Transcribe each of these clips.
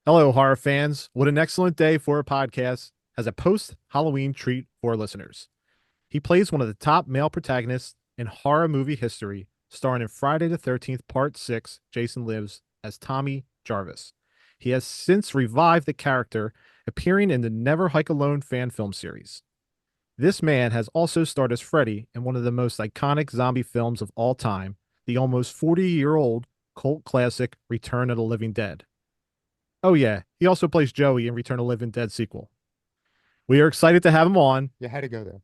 Hello, horror fans. What an excellent day for a podcast as a post Halloween treat for listeners. He plays one of the top male protagonists in horror movie history, starring in Friday the 13th, Part 6, Jason Lives, as Tommy Jarvis. He has since revived the character, appearing in the Never Hike Alone fan film series. This man has also starred as Freddy in one of the most iconic zombie films of all time, the almost 40-year-old cult classic Return of the Living Dead. Oh yeah, he also plays Joey in Return of the Living Dead sequel. We are excited to have him on. You had to go there.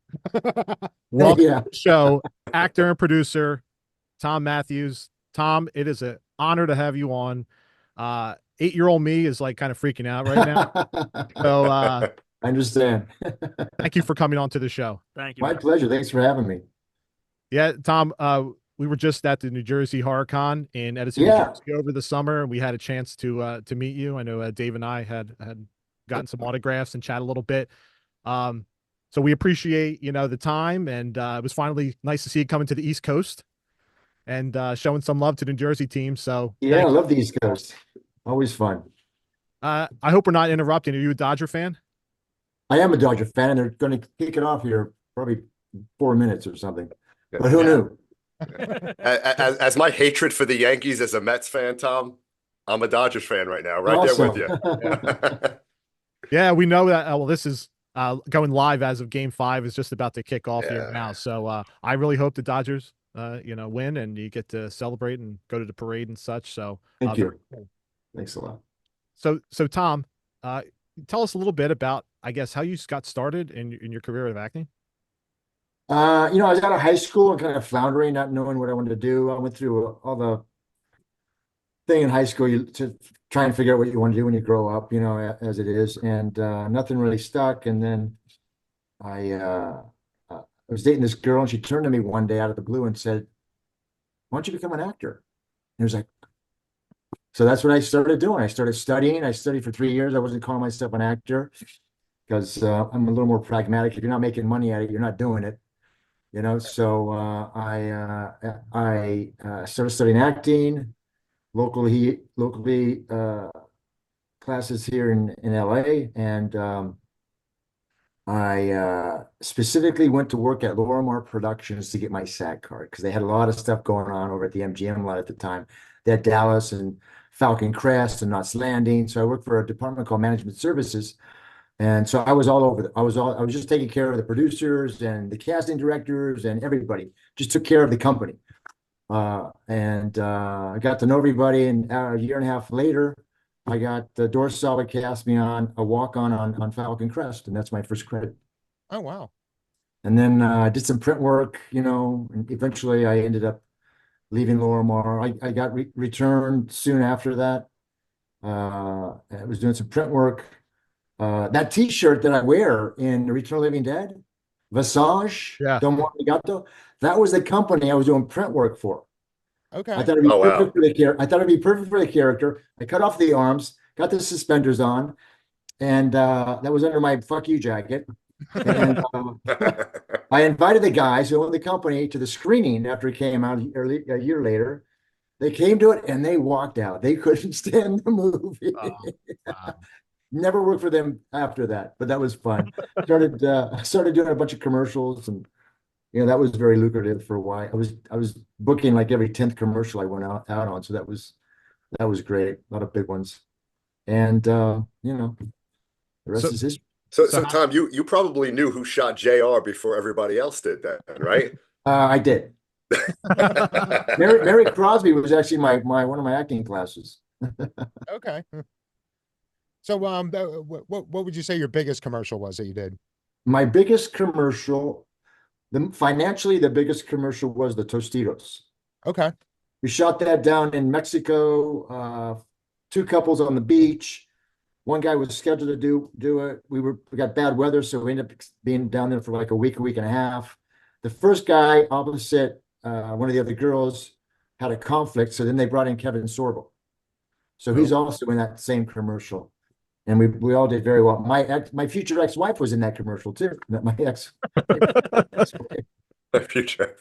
Welcome Yeah. to the show, actor and producer Thom Mathews. Tom, it is an honor to have you on. 8-year-old me is like kind of freaking out right now. So I understand. thank you for coming on to the show. Thank you. My pleasure. Thanks for having me. Yeah, Tom, we were just at the New Jersey Horror Con in Edison, New Yeah. Jersey over the summer, and we had a chance to meet you. I know Dave and I had gotten some autographs and chat a little bit. So we appreciate the time, and it was finally nice to see you coming to the East Coast and showing some love to the New Jersey team. So Yeah, I thank you. love the East Coast. Always fun. I hope we're not interrupting. Are you a Dodger fan? I am a Dodger fan, and they're going to kick it off here probably 4 minutes or something. But who knew? As my hatred for the Yankees as a Mets fan, Tom, I'm a Dodgers fan right now, right Also. there with you. Yeah, we know that. Well, this is going live as of Game 5 is just about to kick off here Yeah. now. So I really hope the Dodgers, win and you get to celebrate and go to the parade and such. So Thank you. very cool. Thanks a lot. So Tom, tell us a little bit about, I guess, how you got started in your career of acting. I was out of high school and kind of floundering, not knowing what I wanted to do. I went through all the thing in high school to try and figure out what you want to do when you grow up, as it is, and nothing really stuck. And then I was dating this girl, and she turned to me one day out of the blue and said, "Why don't you become an actor?" And it was like, so that's what I started doing. I started studying. I studied for 3 years. I wasn't calling myself an actor because I'm a little more pragmatic. If you're not making money at it, you're not doing it. So I started studying acting locally classes here in LA, and I specifically went to work at Lorimar Productions to get my SAG card because they had a lot of stuff going on over at the MGM lot at the time. They had Dallas and Falcon Crest and Knots Landing. So I worked for a department called Management Services. And so I was all over. I was just taking care of the producers and the casting directors and everybody. Just took care of the company. I got to know everybody. And a year and a half later, I got the Doris Salva cast me on a walk on Falcon Crest, and that's my first credit. Oh, wow. And then I did some print work, and eventually I ended up leaving Lorimar. I got returned soon after that. I was doing some print work. That T-shirt that I wear in Return of the Living Dead, Visage, Yeah. Don Juan Gato, that was the company I was doing print work for. Okay. I thought it'd be Oh, wow. perfect for the character. I thought it'd be perfect for the character. I cut off the arms, got the suspenders on, and that was under my "fuck you" jacket. And I invited the guys who owned the company to the screening after it came out a year later. They came to it and they walked out. They couldn't stand the movie. Oh, wow. Never worked for them after that, but that was fun. Started doing a bunch of commercials, and that was very lucrative for a while. I was booking like every 10th commercial I went out on, so that was great. A lot of big ones, and the rest So- is history. So So- Tom, you probably knew who shot JR before everybody else did that, right? I did. Mary Crosby was actually my one of my acting classes. Okay. So, what would you say your biggest commercial was that you did? My biggest commercial, financially, the biggest commercial was the Tostitos. Okay. We shot that down in Mexico, two couples on the beach. One guy was scheduled to do it. We got bad weather, so we ended up being down there for like a week and a half. The first guy opposite one of the other girls had a conflict, so then they brought in Kevin Sorbo. So he's also in that same commercial. And we all did very well. My future ex-wife was in that commercial too. My ex. Future.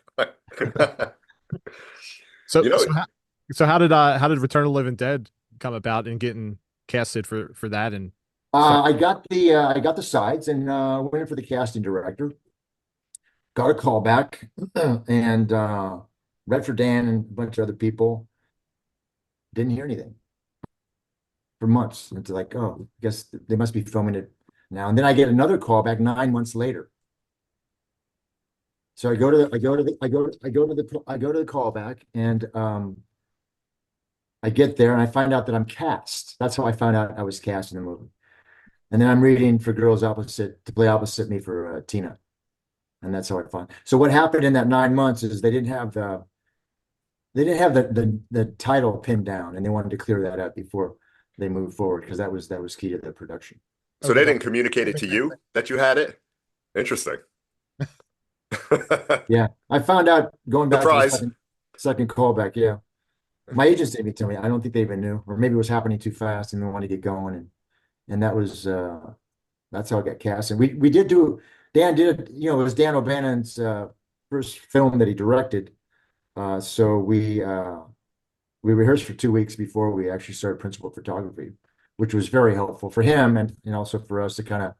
So, You know- so how did Return of the Living Dead come about and getting casted for that? And I got the sides and went in for the casting director. Got a call back and read for Dan and a bunch of other people. Didn't hear anything for months. It's like, oh, I guess they must be filming it now. And then I get another call back 9 months later. So I go to the callback, and I get there and I find out that I'm cast. That's how I found out I was cast in the movie. And then I'm reading for girls opposite to play opposite me for Tina, and that's how I found. So what happened in that 9 months is they didn't have the title pinned down, and they wanted to clear that up before they moved forward because that was key to the production. So they didn't communicate it to you that you had it? Interesting. Yeah, I found out going back to the Surprise. second callback. Yeah, my agents didn't even tell me. I don't think they even knew, or maybe it was happening too fast and they wanted to get going, and that was that's how I got cast. And we did do. Dan did, it was Dan O'Bannon's first film that he directed. So we rehearsed for 2 weeks before we actually started principal photography, which was very helpful for him and also for us to kind of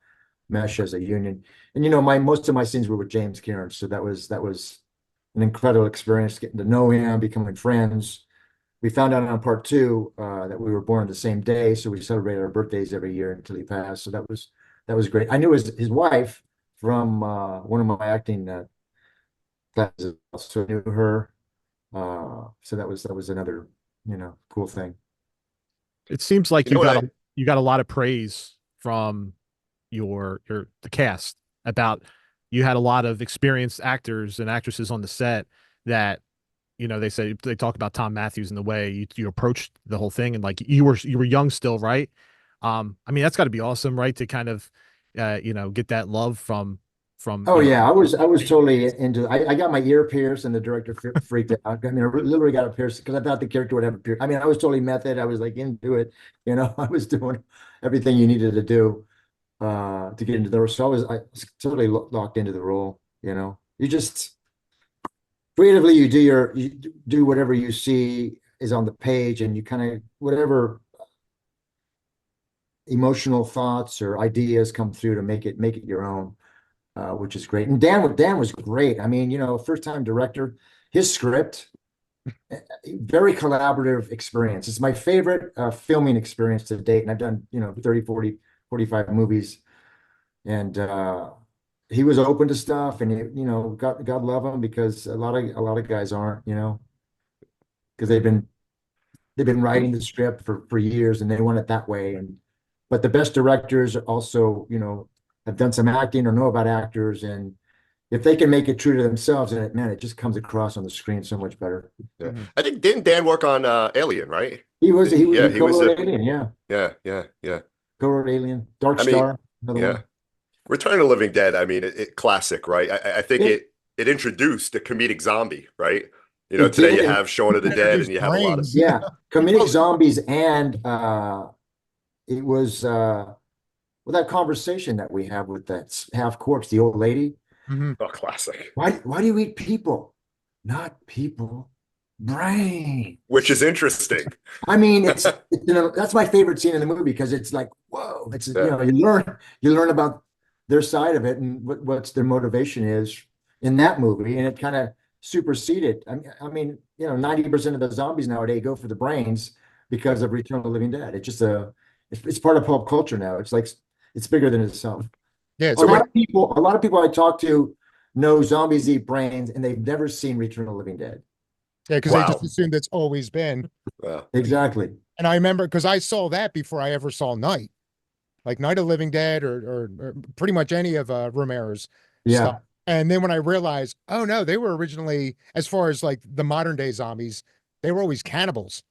mesh as a union. And most of my scenes were with James Kieran, so that was an incredible experience, getting to know him, becoming friends. We found out on part 2 that we were born the same day, so we celebrated our birthdays every year until he passed. So that was great. I knew his wife from one of my acting classes, so I knew her. So that was another cool thing. it seems like You know what you got a lot of praise from the cast about you had a lot of experienced actors and actresses on the set that they talk about Thom Mathews and the way you approached the whole thing, and like you were young still, right? I mean, that's got to be awesome, right? To kind of get that love from Oh yeah, I was totally into. I got my ear pierced, and the director freaked out. I mean, I literally got a piercing because I thought the character would have a piercing. I mean, I was totally method. I was like into it. I was doing everything you needed to do to get into the role. So I was totally locked into the role. You just creatively you do whatever you see is on the page, and you kind of whatever emotional thoughts or ideas come through to make it your own. Which is great. And Dan was great. I mean, first time director, his script, very collaborative experience. It's my favorite filming experience to date. And I've done, 30, 40, 45 movies. And he was open to stuff, and God love him, because a lot of guys aren't, because they've been writing the script for years and they want it that way. But the best directors also, have done some acting or know about actors, and if they can make it true to themselves, and it just comes across on the screen so much better. Yeah. I think didn't Dan work on Alien, right? He was co-wrote Alien, yeah. Yeah. Co-wrote Alien, Dark I mean, Star, another yeah. one. Return of the Living Dead, I mean, it classic, right? I think it introduced the comedic zombie, right? Today you have Shaun of the Dead, and you have a lot of yeah, comedic zombies, and it was that conversation that we have with that half corpse, the old lady. Mm-hmm. Oh, classic. Why do you eat people? Not people, brain. Which is interesting. I mean, it's that's my favorite scene in the movie, because it's like, whoa, it's you learn about their side of it and what's their motivation is in that movie, and it kind of superseded. I mean, 90% of the zombies nowadays go for the brains because of Return of the Living Dead. It's just it's part of pop culture now. It's like it's bigger than itself. Yeah, a lot of people I talk to know zombies eat brains, and they've never seen Return of the Living Dead. Yeah, because they just assumed it's always been. Exactly. And I remember, because I saw that before I ever saw Night, like Night of the Living Dead, or pretty much any of Romero's stuff. And then when I realized, oh no, they were originally, as far as like the modern day zombies, they were always cannibals.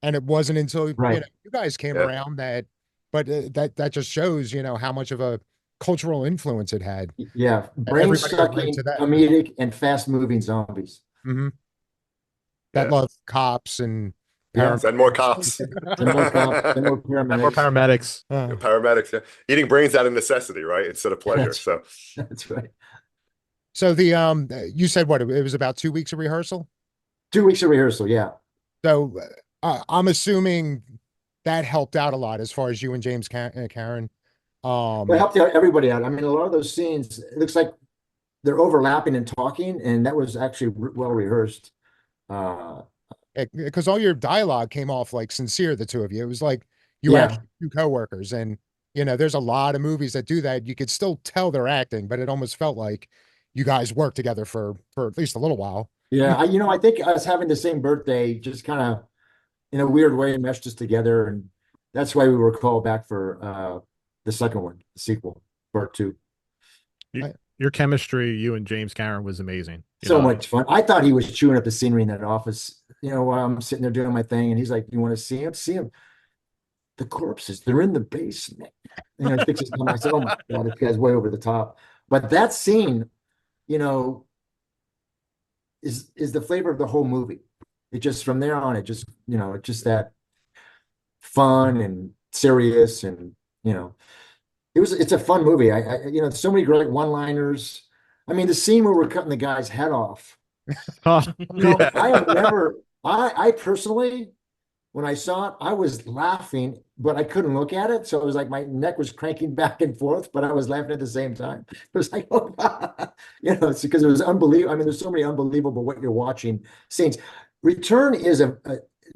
And it wasn't until you guys came around that. But that just shows, how much of a cultural influence it had. Yeah, brain sucking, comedic, and fast moving zombies. Mm-hmm. That love cops and send more cops. Send more paramedics. More paramedics. Paramedics, yeah. Eating brains out of necessity, right? Instead of pleasure. That's right. So you said what? It was about 2 weeks of rehearsal? 2 weeks of rehearsal, yeah. So I'm assuming that helped out a lot as far as you and James Karen. Well, it helped out everybody out. I mean, a lot of those scenes, it looks like they're overlapping and talking, and that was actually well rehearsed. Because all your dialogue came off like sincere, the two of you. It was like you Yeah. actually two coworkers, and there's a lot of movies that do that. You could still tell they're acting, but it almost felt like you guys worked together for at least a little while. Yeah, I think us having the same birthday just kind of, in a weird way, meshed us together, and that's why we were called back for the second one, the sequel, part two. Your chemistry, you and James Cameron, was amazing. So much fun. I thought he was chewing up the scenery in that office, while I'm sitting there doing my thing, and he's like, "You want to see him? See him? The corpses, they're in the basement." I fix his thumb. I said, "Oh my God, this guy's way over the top." But that scene, is the flavor of the whole movie. It just, from there on, it's just that fun and serious, and it's a fun movie. So many great one-liners. I mean, the scene where we're cutting the guy's head off. Yeah. I personally, when I saw it, I was laughing, but I couldn't look at it. So it was like my neck was cranking back and forth, but I was laughing at the same time. It was like, oh, it's because it was unbelievable. I mean, there's so many unbelievable what you're watching scenes. Return is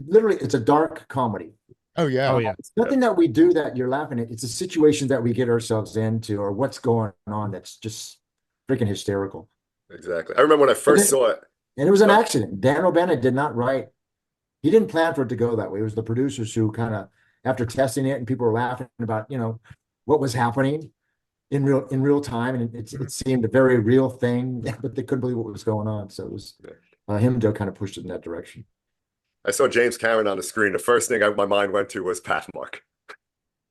literally, it's a dark comedy. Oh yeah. Oh yeah. It's nothing that we do that you're laughing at. It's a situation that we get ourselves into, or what's going on that's just freaking hysterical. Exactly. I remember when I first saw it. And it was an accident. Dan O'Bannon did not write. He didn't plan for it to go that way. It was the producers who kind of, after testing it, and people were laughing about, what was happening in real time, and it seemed a very real thing, but they couldn't believe what was going on. So it was him and Joe kind of pushed it in that direction. I saw James Cameron on the screen. The first thing my mind went to was Pathmark.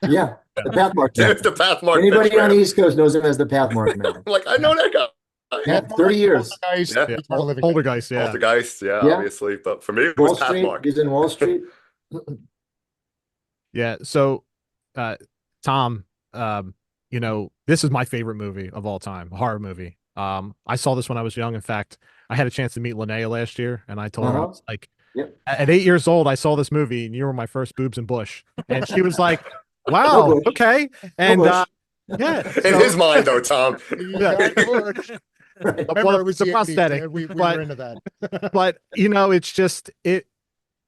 Yeah, the Pathmark. There's the Pathmark. Anybody on the East Coast knows him as the Pathmark man. I'm like, I know that guy. Yeah, 30 years. Yeah. Poltergeist, yeah. Poltergeist, yeah, obviously. But for me, it was Pathmark. He's in Wall Street. Yeah. So, Tom, this is my favorite movie of all time, a horror movie. I saw this when I was young. In fact, I had a chance to meet Linnea last year, and I told her, I was like, at 8 years old, I saw this movie, and you were my first boobs and bush. And she was like, wow, okay. And yeah. In his mind, though, Tom. Yeah. Right. Well, it was the prosthetic. We were into that. But it's just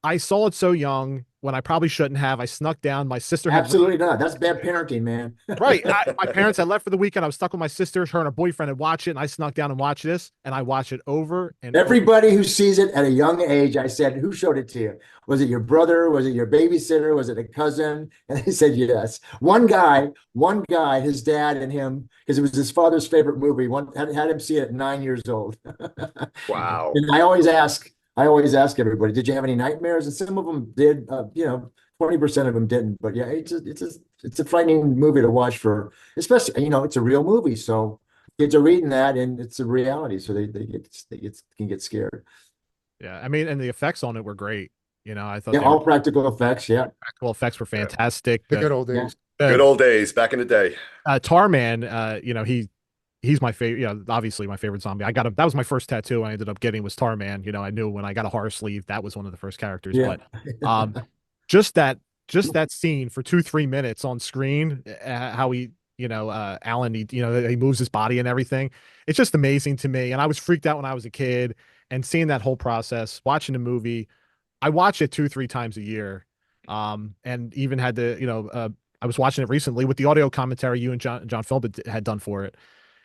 I saw it so young when I probably shouldn't have. I snuck down. My sister had absolutely not. That's bad parenting, man. Right. My parents had left for the weekend. I was stuck with my sister. Her and her boyfriend had watched it, and I snuck down and watched this, and I watched it over and everybody who sees it at a young age, I said, who showed it to you? Was it your brother? Was it your babysitter? Was it a cousin? And they said yes. One guy, his dad and him, because it was his father's favorite movie, had him see it at 9 years old. Wow. And I always ask everybody, did you have any nightmares? And some of them did. 20% of them didn't. But yeah, it's a frightening movie to watch for, especially, it's a real movie, so kids are reading that, and it's a reality, so they can get scared. Yeah, I mean, and the effects on it were great. I thought all practical effects. Yeah, practical effects were fantastic. The good old days. Good old days back in the day. Tarman, he's my favorite, obviously my favorite zombie. That was my first tattoo I ended up getting was Tarman. I knew when I got a horror sleeve, that was one of the first characters. Yeah. But just that scene for 2-3 minutes on screen, how he, Alan, he moves his body and everything. It's just amazing to me. And I was freaked out when I was a kid, and seeing that whole process, watching the movie, I watch it 2-3 times a year. And even had to, I was watching it recently with the audio commentary you and John Philbin had done for it.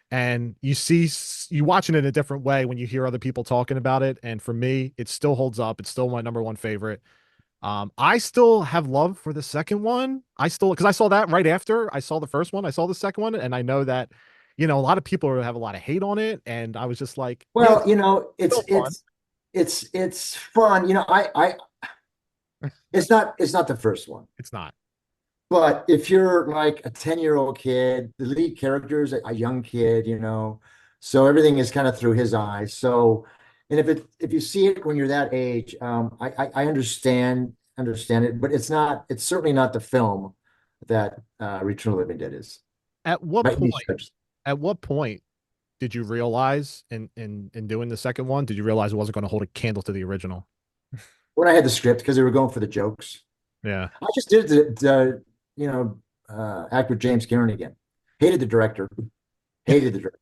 And you watching it in a different way when you hear other people talking about it. And for me, it still holds up. It's still my #1 favorite. I still have love for the second one. Because I saw that right after I saw the first one, I saw the second one, and I know that, a lot of people have a lot of hate on it. And I was just like, well, it's fun. It's not the first one. It's not. But if you're like a 10-year-old kid, the lead character is a young kid, so everything is kind of through his eyes. So, and if you see it when you're that age, I understand it, but it's certainly not the film that Return of the Living Dead is. At what point did you realize in doing the second one, did you realize it wasn't going to hold a candle to the original? When I had the script, because they were going for the jokes. Yeah. I just did act with James Cameron again. Hated the director. Hated the director.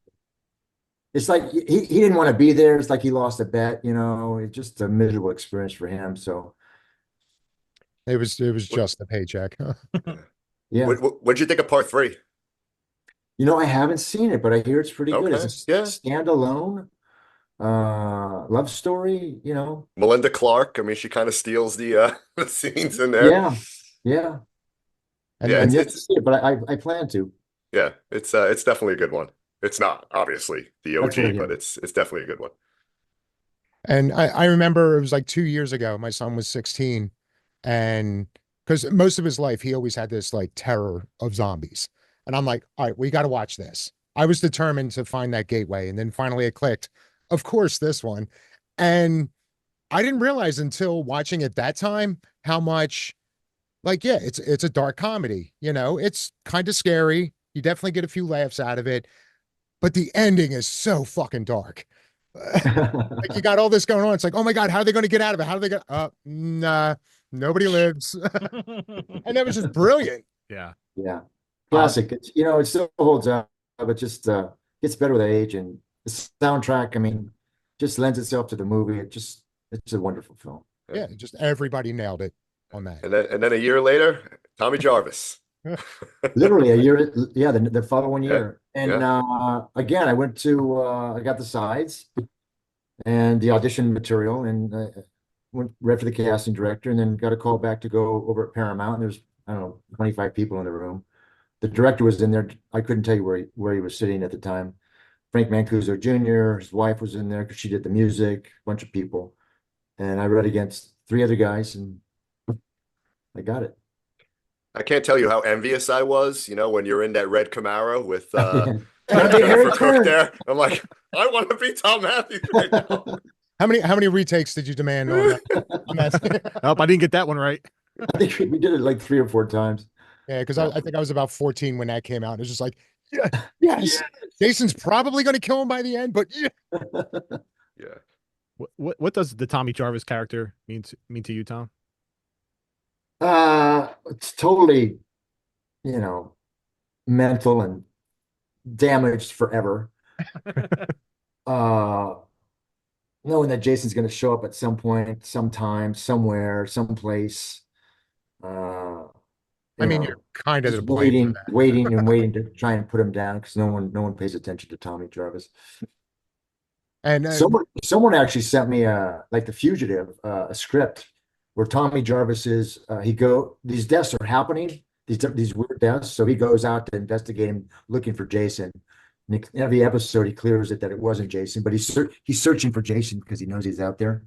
It's like he didn't want to be there. It's like he lost a bet, It's just a miserable experience for him. So It was What, just the paycheck. yeah. what'd you think of part three? I haven't seen it, but I hear it's pretty good. It's Okay, a yeah. standalone love story, Melinda Clark. I mean, she kind of steals the the scenes in there. Yeah, yeah. And Yeah, I'm and yet to see it, but I plan to. yeah, it's definitely a good one. It's not obviously the That's what I OG, but hear. it's definitely a good one. and I remember it was like 2 years ago. My son was 16, and because most of his life he always had this like terror of zombies, and I'm like, all right, we got to watch this. I was determined to find that gateway, and then finally it clicked. Of course, this one, and I didn't realize until watching it that time how much like yeah, it's a dark comedy. It's kind of scary. You definitely get a few laughs out of it, but the ending is so fucking dark. Like you got all this going on. It's like, oh my God, how are they going to get out of it? How do they get? Nah, nobody lives. And that was just brilliant. Yeah. Yeah. Classic. It still holds up, but just gets better with age. And the soundtrack, I mean, just lends itself to the movie. It's a wonderful film. Yeah, just everybody nailed it on that. And then a year later, Tommy Jarvis. Literally a year, yeah, the following Yeah, year. And yeah. again, I got the sides and the audition material and went right for the casting director and then got a call back to go over at Paramount. And there's, I don't know, 25 people in the room. The director was in there. I couldn't tell you where he was sitting at the time. Frank Mancuso Jr., his wife was in there because she did the music, a bunch of people. And I read against three other guys and I got it. I can't tell you how envious I was, when you're in that red Camaro with Gotta be a Jennifer Harry Cook Turn. there. I'm like, I want to be Thom Mathews right now. How many retakes did you demand on that? Oh, I didn't get that one right. I think we did it like 3 or 4 times. Yeah, because I think I was about 14 when that came out. It was just like, yeah, yes. Jason's probably going to kill him by the end, but yeah. Yeah. What does the Tommy Jarvis character mean to you, Tom? It's totally, mental and damaged forever. Uh, knowing that Jason's going to show up at some point, sometime, somewhere, someplace. I mean, you're kind of Just to blame for that. waiting and waiting to try and put him down because no one pays attention to Tommy Jarvis. And Someone actually sent me like The Fugitive, a script where Tommy Jarvis is these deaths are happening, these weird deaths. So he goes out to investigate him, looking for Jason. And every episode he clears it that it wasn't Jason, but he's searching for Jason because he knows he's out there.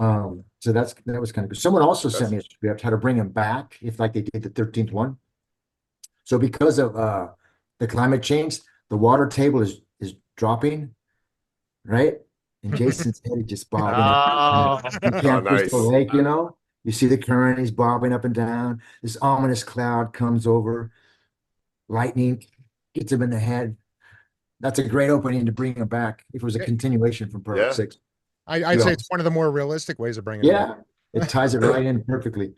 So that was kind of good. Someone also sent me a script how to bring him back if like they did the 13th one. So because of the climate change, the water table is dropping, right? And Jason's head is just bobbing. You can't nice. the lake, You see the current, he's bobbing up and down. This ominous cloud comes over, lightning gets him in the head. That's a great opening to bring him back. If it was a continuation from part 6. I'd say it's one of the more realistic ways of bringing it back. It ties it right in perfectly.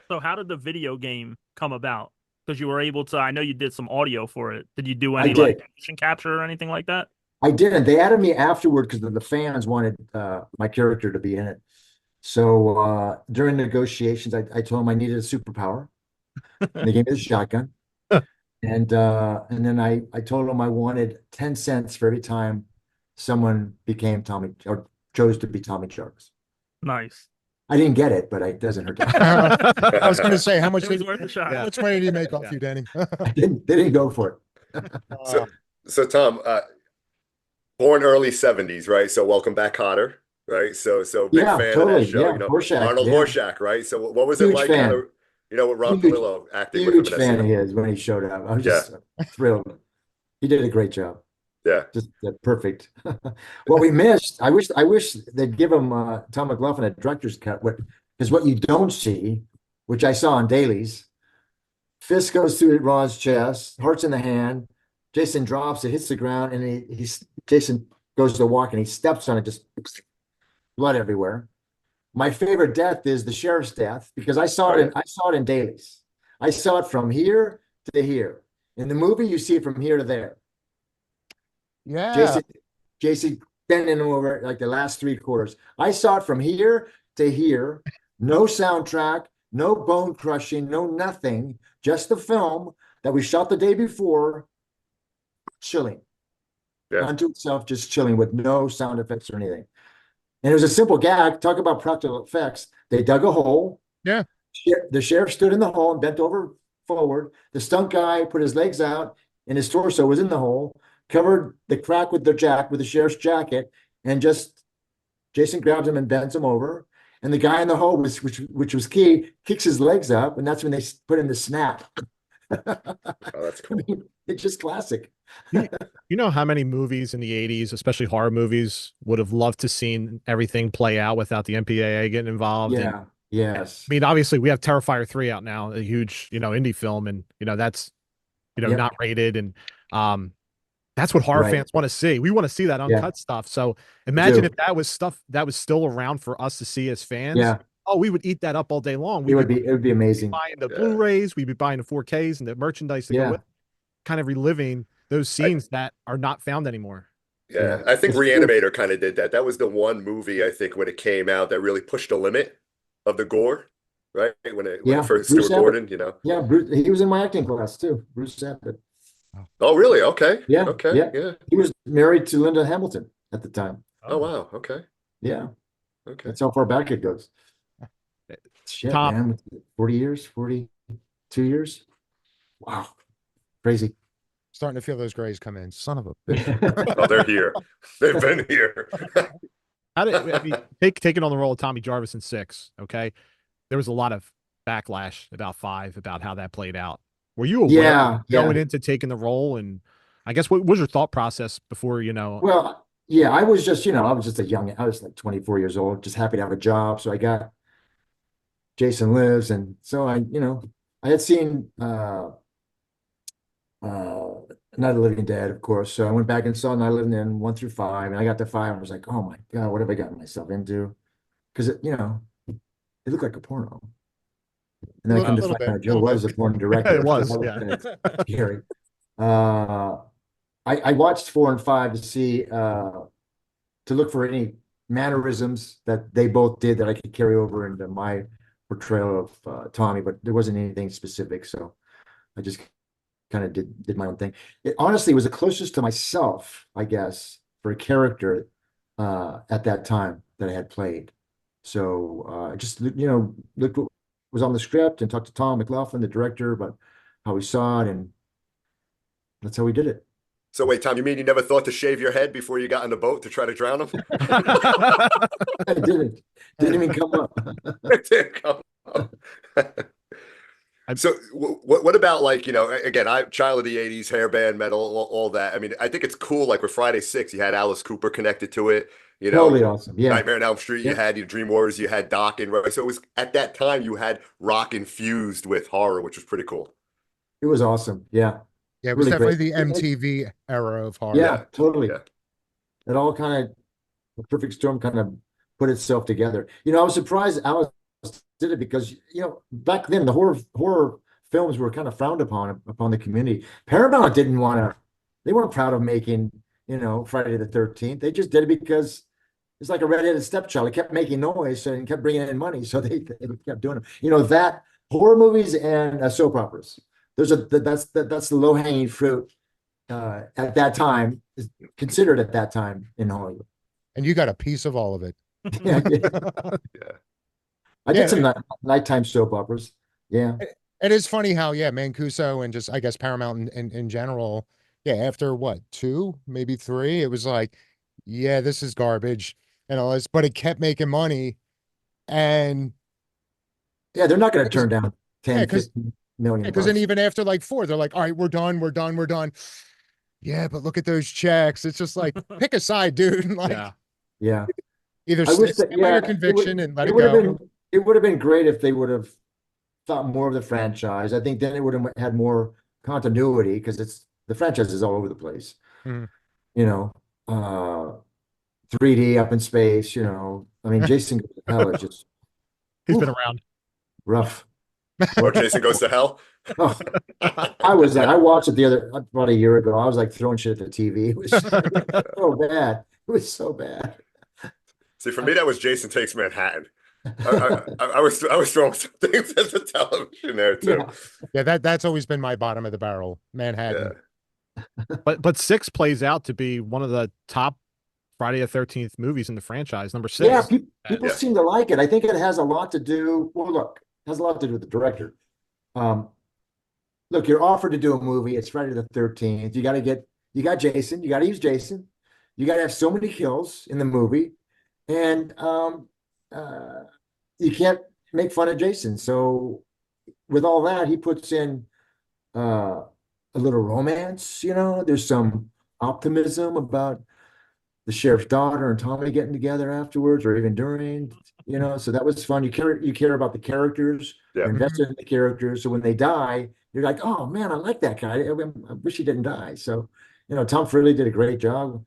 So how did the video game come about? Because you were able to, I know you did some audio for it. Did you do any like motion capture or anything like that? I didn't. They added me afterward because the fans wanted my character to be in it. So during negotiations, I told them I needed a superpower. And they gave me the shotgun. And then I told them I wanted 10 cents for every time someone became Tommy or chose to be Tommy Jarvis. Nice. I didn't get it, but it doesn't hurt. I was going to say, how much It was worth a shot. how much money did you make off you, Danny? They didn't go for it. So Tom, born early 70s, right? So Welcome Back, Kotter, right? So big fan of that show. Horshack, Arnold Horshack, right? So what was it like? Kind of, with Ron Palillo acting with him. Huge fan of his when he showed up. I was just thrilled. He did a great job. Yeah, just perfect. What we missed, I wish they'd give him Tom McLaughlin a director's cut. Because what you don't see, which I saw on dailies, fist goes through Ron's chest, heart's in the hand. Jason drops it, hits the ground, and Jason goes to walk and he steps on it, just blood everywhere. my favorite death is the sheriff's death because I saw it in dailies. I saw it from here to here. In the movie, you see it from here to there. Yeah. Jason bending him over like the last 3/4. I saw it from here to here. No soundtrack, no bone crushing, no nothing. Just the film that we shot the day before, chilling. Yeah. Unto itself, just chilling with no sound effects or anything. And it was a simple gag. Talk about practical effects. They dug a hole. Yeah. The sheriff stood in the hole and bent over forward. The stunt guy put his legs out and his torso was in the hole, covered the crack with the sheriff's jacket, and just Jason grabs him and bends him over. And the guy in the hole, which was key, kicks his legs up, and that's when they put in the snap. Oh, that's cool. I mean, it's just classic. You know how many movies in the 80s, especially horror movies, would have loved to seen everything play out without the MPAA getting involved? Yeah. And, Yes. I mean, obviously we have Terrifier 3 out now, a huge, indie film, and that's, Yep. not rated, and that's what horror Right. fans want to see. We want to see that uncut stuff. So imagine if that was stuff that was still around for us to see as fans. Yeah. Oh, we would eat that up all day long. It would be We'd amazing. be buying the Blu-rays, we'd be buying the 4Ks and the merchandise to go with, kind of reliving those scenes that are not found anymore. Yeah, I think Reanimator kind of did that. That was the one movie, I think, when it came out that really pushed the limit of the gore, right? When it first Bruce Stuart Gordon, Yeah, Bruce, he was in my acting class too. Bruce Abbott. Oh, really? Okay. Yeah. Okay. Yeah. Yeah. He was married to Linda Hamilton at the time. Oh, wow. Okay. Yeah. Okay. That's how far back it goes. Shit, Tom. man. 40 years, 42 years. Wow. Crazy. Starting to feel those grays come in. Son of a bitch. Oh, they're here. They've been here. How did taking on the role of Tommy Jarvis in 6? Okay, there was a lot of backlash about 5, about how that played out. Were you aware going into taking the role? And I guess what was your thought process before, Well, yeah, I was just, I was like 24 years old, just happy to have a job. So I got Jason Lives. And so I had seen Night of the Living Dead, of course. So I went back and saw Night of the Living Dead 1 through 5. And I got to 5 and was like, oh my God, what have I gotten myself into? Because, it looked like a porno. And then I come to find out Joe was a porn director. It was, Scary. I watched 4 and 5 to see, to look for any mannerisms that they both did that I could carry over into my portrayal of Tommy, but there wasn't anything specific. So I just kind of did my own thing. It honestly was the closest to myself, I guess, for a character at that time that I had played. So just, looked what was on the script and talked to Tom McLaughlin, the director, about how he saw it, and that's how we did it. So wait, Tom, you mean you never thought to shave your head before you got in the boat to try to drown him? I didn't even come up. It didn't come up. So what about, like, again, I'm child of the 80s, hair band, metal, all that. I mean, I think it's cool. Like with Friday 6, you had Alice Cooper connected to it. Totally awesome. Yeah. Nightmare on Elm Street, you had your Dream Warriors, you had Doc, and right. So it was at that time you had rock infused with horror, which was pretty cool. It was awesome. Yeah. Yeah, it was really definitely great. the MTV era of horror. Yeah, totally. Yeah. It all kind of, the perfect storm kind of put itself together. I was surprised Alice did it because, back then the horror films were kind of frowned upon the community. Paramount they weren't proud of making, Friday the 13th. They just did it because it's like a redheaded stepchild. It kept making noise and kept bringing in money. So they kept doing them. That horror movies and soap operas. That's the low hanging fruit at that time, is considered at that time in Hollywood. And you got a piece of all of it. Yeah. Yeah. I did some nighttime soap operas. Yeah. It is funny how, Mancuso and just, I guess, Paramount in general, after what, 2, maybe 3, it was like, this is garbage and all this, but it kept making money. And they're not going to turn down 10, 15 million. Because then even after like 4, they're like, all right, we're done. Yeah, but look at those checks. It's just like, pick a side, dude. Like, yeah. Either stick by your conviction and let it go. It would have been great if they would have thought more of the franchise. I think then it would have had more continuity because the franchise is all over the place. 3D up in space, I mean, Jason Goes to Hell is just He's been oof, around. rough. Or Jason Goes to Hell. Oh, I watched it about a year ago. I was like throwing shit at the TV. It was so bad. It was so bad. See, for me, that was Jason Takes Manhattan. I was throwing some things at the television there too. Yeah, that's always been my bottom of the barrel, Manhattan. Yeah. But 6 plays out to be one of the top Friday the 13th movies in the franchise, number 6. Yeah, people Yeah. seem to like it. I think it has a lot to do. Well, look, it has a lot to do with the director. Look, you're offered to do a movie. It's Friday the 13th. You got Jason. You got to use Jason. You got to have so many kills in the movie, and you can't make fun of Jason. So, with all that, he puts in a little romance. There's some optimism about the sheriff's daughter and Tommy getting together afterwards, or even during. So that was fun. You care about the characters. Yeah. You're invested in the characters. So when they die, you're like, oh man, I like that guy. I wish he didn't die. So, Tom Fridley did a great job.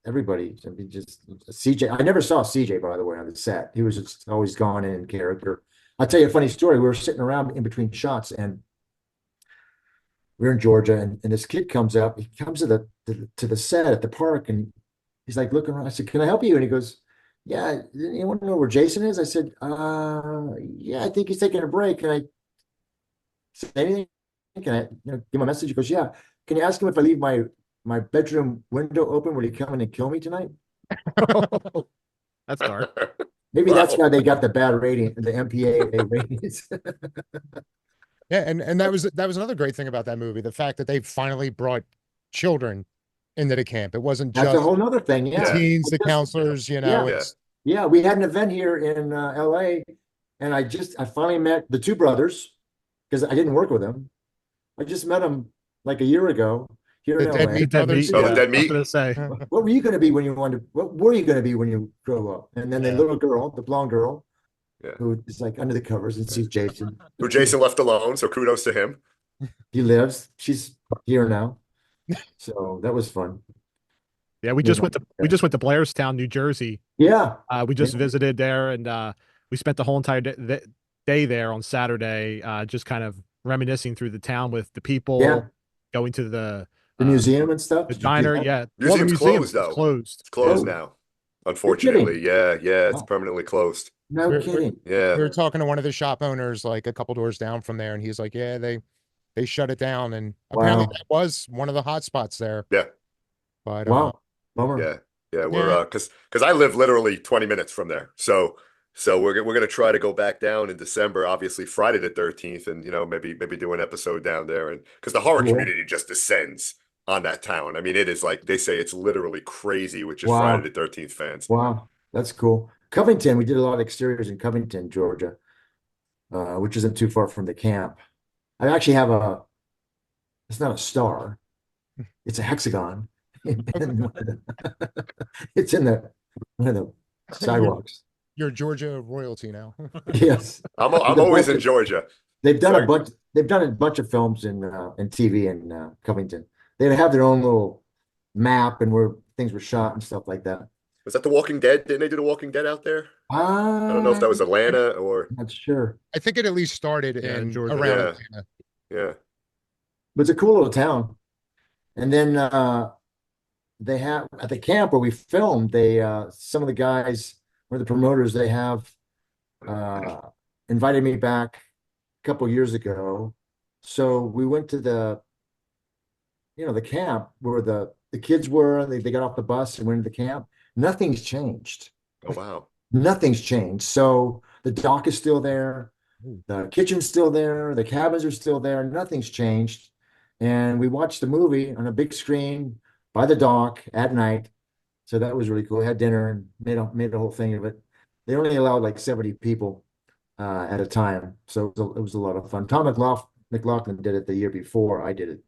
Everybody, I mean, just CJ. I never saw CJ, by the way, on the set. He was just always gone in character. I'll tell you a funny story. We were sitting around in between shots, and we were in Georgia, and this kid comes up. He comes to the set at the park, and he's like looking around. I said, "Can I help you?" And he goes, "Yeah, you want to know where Jason is?" I said, "Yeah, I think he's taking a break. Can I say anything? Can I give him a message?" He goes, "Yeah. Can you ask him if I leave my bedroom window open, will he come in and kill me tonight?" That's dark. Maybe Wow. that's why they got the bad rating, the MPAA ratings. Yeah, and that was another great thing about that movie, the fact that they finally brought children into the camp. It wasn't That's just a whole nother thing. the Yeah. teens, the counselors, Yeah. it's Yeah. We had an event here in LA, and I finally met the two brothers because I didn't work with them. I just met them like a year ago here in the LA. Dead Meat Brothers. Oh, the Dead I was Meat. gonna say. What were you going to be when you wanted? What were you going to be when you grow up? And then the little girl, the blonde girl, Yeah. who is like under the covers and sees Jason. Who Jason left alone, so kudos to him. He lives. She's here now, so that was fun. Yeah, we just went to Blairstown, New Jersey. Yeah. We just visited there, and we spent the whole entire day there on Saturday, just kind of reminiscing through the town with the people, Yeah. going to the museum and stuff. the Did you do diner. that? Yeah, Museum's the closed, though. It's closed. It's closed Oh. now, unfortunately. Yeah, it's Wow. permanently closed. No We're- kidding. Yeah. We were talking to one of the shop owners like a couple doors down from there, and he's like, "Yeah, they shut it down." And apparently Wow. that was one of the hot spots there. Yeah. But Wow. Bummer. Yeah. We're because I live literally 20 minutes from there. So we're gonna try to go back down in December, obviously Friday the 13th, and maybe do an episode down there, and because the horror Cool. community just descends on that town. I mean, it is like they say it's literally crazy with just Wow. Friday the 13th fans. Wow. That's cool. Covington, we did a lot of exteriors in Covington, Georgia, which isn't too far from the camp. I actually have it's not a star, it's a hexagon. It's in one of the sidewalks. you're Georgia royalty now. Yes. I'm always in Georgia. They've done Sorry. a bunch of films in TV in Covington. They have their own little map and where things were shot and stuff like that. Was that The Walking Dead? Didn't they do The Walking Dead out there? I don't know if that was Atlanta or Not sure. I think it at least started Yeah, in Georgia. around Yeah. Atlanta. yeah. But it's a cool little town. And then they have at the camp where we filmed, some of the guys or the promoters, they have invited me back a couple years ago. So we went to the camp where the kids were, and they got off the bus and went to the camp. Nothing's changed. Oh wow. Nothing's changed. So the dock is still there, the kitchen's still there, the cabins are still there, nothing's changed. And we watched the movie on a big screen by the dock at night. So that was really cool. We had dinner and made the whole thing of it. They only allowed like 70 people at a time. So it was a lot of fun. Tom McLaughlin did it the year before I did it.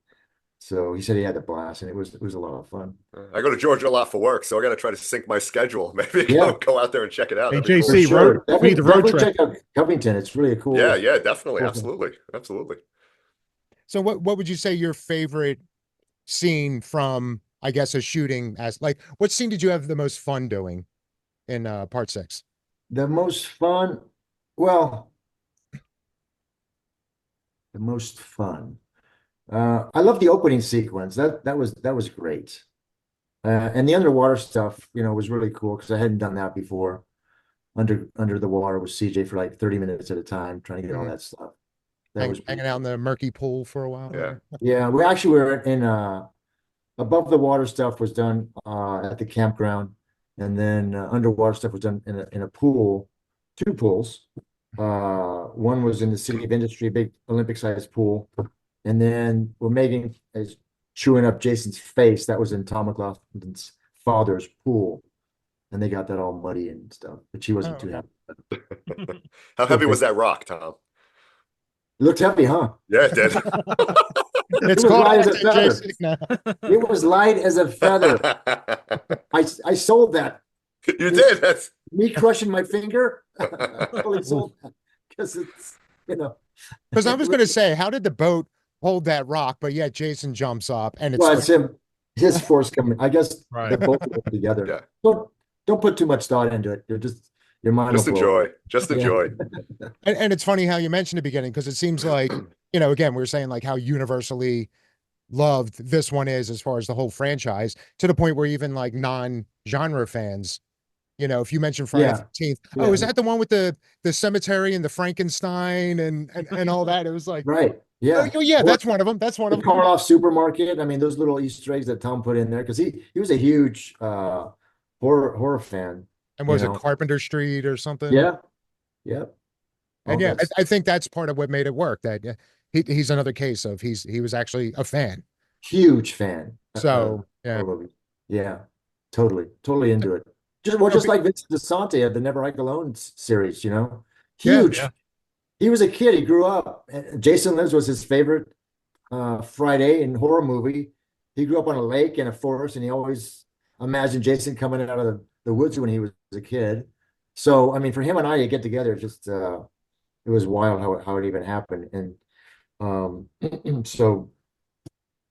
So he said he had a blast, and it was a lot of fun. I go to Georgia a lot for work, so I got to try to sync my schedule. Maybe Yeah. go out there and check it out. Hey, That'd be cool. JC, For sure. we need the road Definitely trip. check out Covington. It's really a cool. Yeah, definitely, Cool. absolutely. So what would you say your favorite scene from, I guess, a shooting as like what scene did you have the most fun doing? in part 6? The most fun, well, the most fun. I love the opening sequence. That was great. And the underwater stuff, was really cool because I hadn't done that before. Under the water with CJ for like 30 minutes at a time, trying to get all that stuff. That was Hanging out in the murky pool for a while. Yeah. Yeah, we actually were in above the water stuff was done at the campground, and then underwater stuff was done in a pool, two pools. One was in the City of Industry, big Olympic-sized pool, and then what Megan is chewing up Jason's face, that was in Tom McLaughlin's father's pool, and they got that all muddy and stuff, but she wasn't too happy. How heavy was that rock, Tom? It looked heavy, huh? Yeah, it did. It's It was called light as a feather. Jason now. It was light as a feather. I sold that. You did. That's Me crushing my finger. I totally sold that because it's Because I was going to say, how did the boat hold that rock? But yet Jason jumps up and it's well, it's him. His force coming. I guess Right. they both go together. Yeah. Don't put too much thought into it. You're just your mind. just will blow. enjoy. Just enjoy. and it's funny how you mentioned the beginning, because it seems like, again, we were saying like how universally loved this one is as far as the whole franchise, to the point where even like non-genre fans, if you mention Friday the 13th, oh, is that the one with the cemetery and the Frankenstein and all that? It was like, Right. Yeah. Oh, yeah, that's one of them. That's one of The them. Karloff supermarket. I mean, those little Easter eggs that Tom put in there because he was a huge horror fan. And was it Carpenter Street or something? Yeah. Yeah. And yeah, I think that's part of what made it work. That he's another case of he was actually a fan. Huge fan. So yeah, totally into it. Just like Vincent DeSante of the Never Hike Alone series, huge. Yeah. He was a kid. He grew up. Jason Lives was his favorite Friday and horror movie. He grew up on a lake in a forest, and he always imagined Jason coming out of the woods when he was a kid. So, I mean, for him and I to get together, just it was wild how it even happened. And so,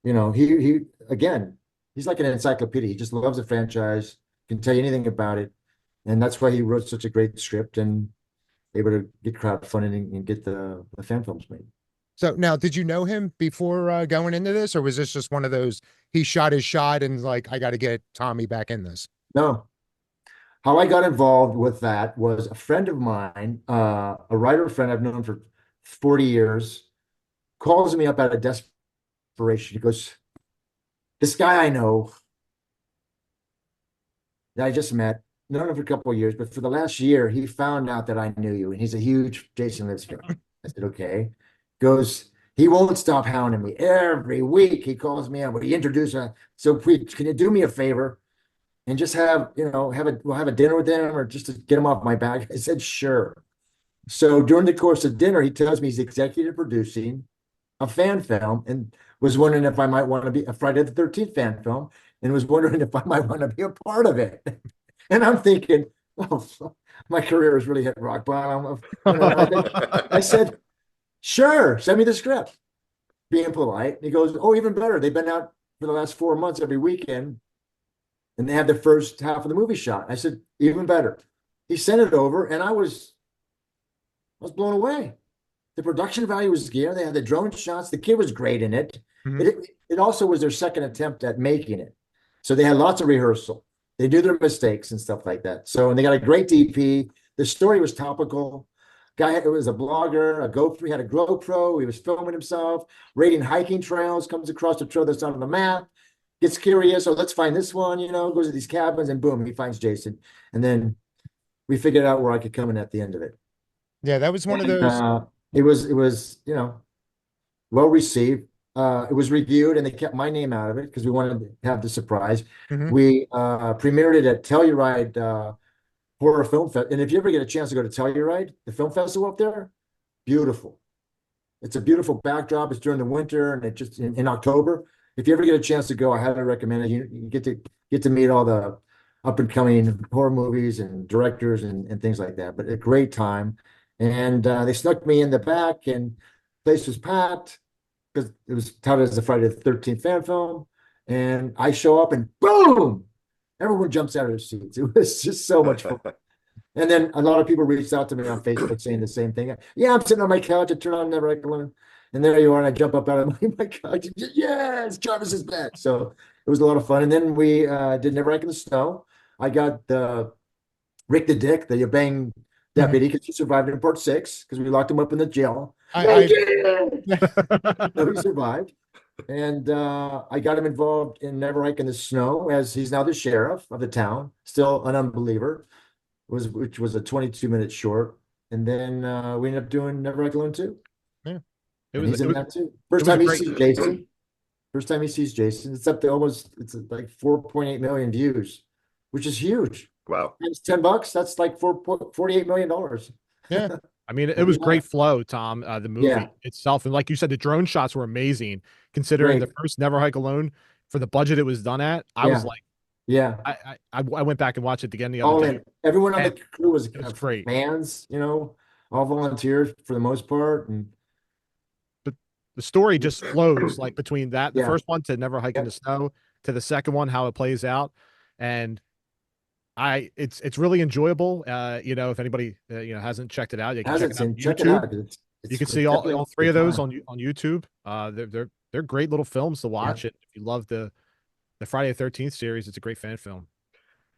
he again, he's like an encyclopedia. He just loves the franchise, can tell you anything about it, and that's why he wrote such a great script and able to get crowdfunding and get the fan films made. So now, did you know him before going into this, or was this just one of those, he shot his shot and like, I got to get Tommy back in this? No. How I got involved with that was a friend of mine, a writer friend I've known for 40 years, calls me up out of desperation. He goes, this guy I know that I just met, known him for a couple of years, but for the last year, he found out that I knew you, and he's a huge Jason Lives fan. I said, okay. Goes, he won't stop hounding me. Every week he calls me up, but he introduced me. So please, can you do me a favor and just we'll have a dinner with him, or just to get him off my back? I said, sure. So during the course of dinner, he tells me he's executive producing a fan film and was wondering if I might want to be a Friday the 13th fan film, and was wondering if I might want to be a part of it. And I'm thinking, oh, my career has really hit rock bottom. I said, sure, send me the script. Being polite. And he goes, oh, even better. They've been out for the last 4 months every weekend, and they had the first half of the movie shot. I said, even better. He sent it over, and I was blown away. The production value was there. They had the drone shots. The kid was great in it. Mm-hmm. It also was their second attempt at making it. So they had lots of rehearsal. They do their mistakes and stuff like that. So, and they got a great DP. The story was topical. Guy was a blogger, he had a GoPro. He was filming himself, raiding hiking trails, comes across a trail that's not on the map, gets curious. Oh, let's find this one, goes to these cabins, and boom, he finds Jason. And then we figured out where I could come in at the end of it. Yeah, that was one of those. It was, well received. It was reviewed, and they kept my name out of it because we wanted to have the surprise. Mm-hmm. We premiered it at Telluride Horror Film Fest. And if you ever get a chance to go to Telluride, the film festival up there, beautiful. It's a beautiful backdrop. It's during the winter, and it just in October. If you ever get a chance to go, I highly recommend it. You get to meet all the up and coming horror movies and directors and things like that. But a great time. And they snuck me in the back, and the place was packed because it was touted as the Friday the 13th fan film. And I show up, and boom, everyone jumps out of their seats. It was just so much fun. And then a lot of people reached out to me on Facebook saying the same thing. Yeah, I'm sitting on my couch. I turn on Never Hike Alone. And there you are. And I jump up out of my couch. Yes, Jarvis is back. So it was a lot of fun. And then we did Never Hike in the Snow. I got Rick the Dick, the Bang deputy, because he survived in part 6 because we locked him up in the jail. So he survived. And I got him involved in Never Hike in the Snow, as he's now the sheriff of the town, still an unbeliever, which was a 22-minute short. And then we ended up doing Never Hike Alone 2. Yeah. He's in that too. First time he sees Jason. First time he sees Jason. It's up to it's like 4.8 million views, which is huge. Wow. It's $10. That's like $48 million. Yeah. I mean, it was great flow, Tom, the movie itself. And like you said, the drone shots were amazing, considering the first Never Hike Alone, for the budget it was done at. I was like, I went back and watched it again the other day. Everyone on the crew was great. Fans, all volunteers for the most part. But the story just flows, like between the first one to Never Hike in the Snow to the second one, how it plays out. And it's really enjoyable. If anybody hasn't checked it out, you can check it out on YouTube. You can see all 3 of those on YouTube. They're great little films to watch. It if you love the Friday the 13th series, it's a great fan film.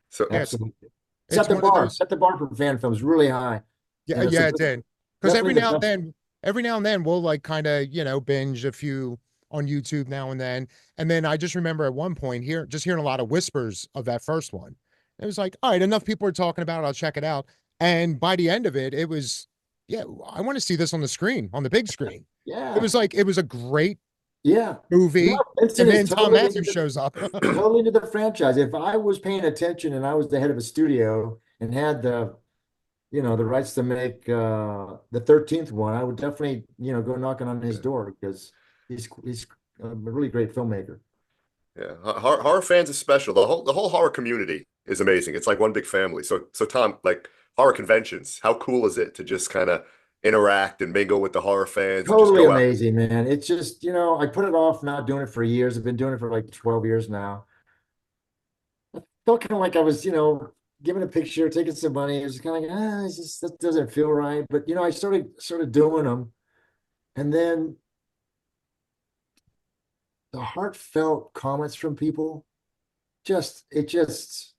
So absolutely. Set the bar for fan films really high. Yeah, it did. Because every now and then we'll like kind of binge a few on YouTube now and then. And then I just remember at one point hearing a lot of whispers of that first one. It was like, all right, enough people are talking about it. I'll check it out. And by the end of it, it was, I want to see this on the screen, on the big screen. Yeah. It was a great Yeah, movie. And then Thom Mathews shows up. Totally into the franchise. If I was paying attention and I was the head of a studio and had the rights to make the 13th one, I would definitely, go knocking on his door, because he's a really great filmmaker. Yeah, horror fans is special. The whole horror community is amazing. It's like one big family. So Tom, like horror conventions, how cool is it to just kind of interact and mingle with the horror fans? Totally amazing, man. It's just, I put it off not doing it for years. I've been doing it for like 12 years now. I felt kind of like I was, giving a picture, taking some money. It was kind of like, that doesn't feel right. But, I started doing them. And then the heartfelt comments from people, it just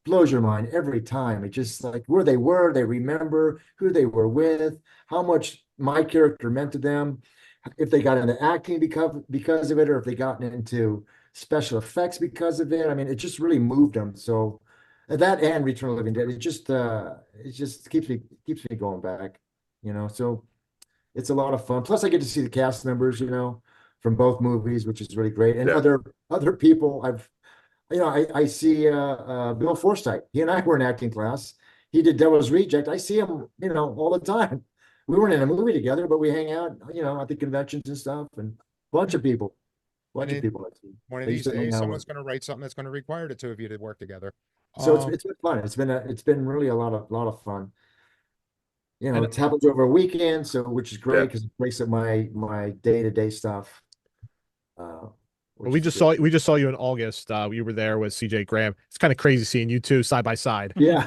blows your mind every time. It just like where they were, they remember who they were with, how much my character meant to them, if they got into acting because of it, or if they got into special effects because of it. I mean, it just really moved them. So that and Return of the Living Dead, it just keeps me going back, so it's a lot of fun. Plus I get to see the cast members, from both movies, which is really great. And other people I see Bill Forsythe. He and I were in acting class. He did Devil's Reject. I see him, all the time. We weren't in a movie together, but we hang out, at the conventions and stuff, and a bunch of people. One of these days, someone's going to write something that's going to require the two of you to work together. So it's been fun. It's been really a lot of fun. It happens over a weekend, which is great because it breaks up my day-to-day stuff. We just saw you in August. We were there with CJ Graham. It's kind of crazy seeing you two side by side. Yeah.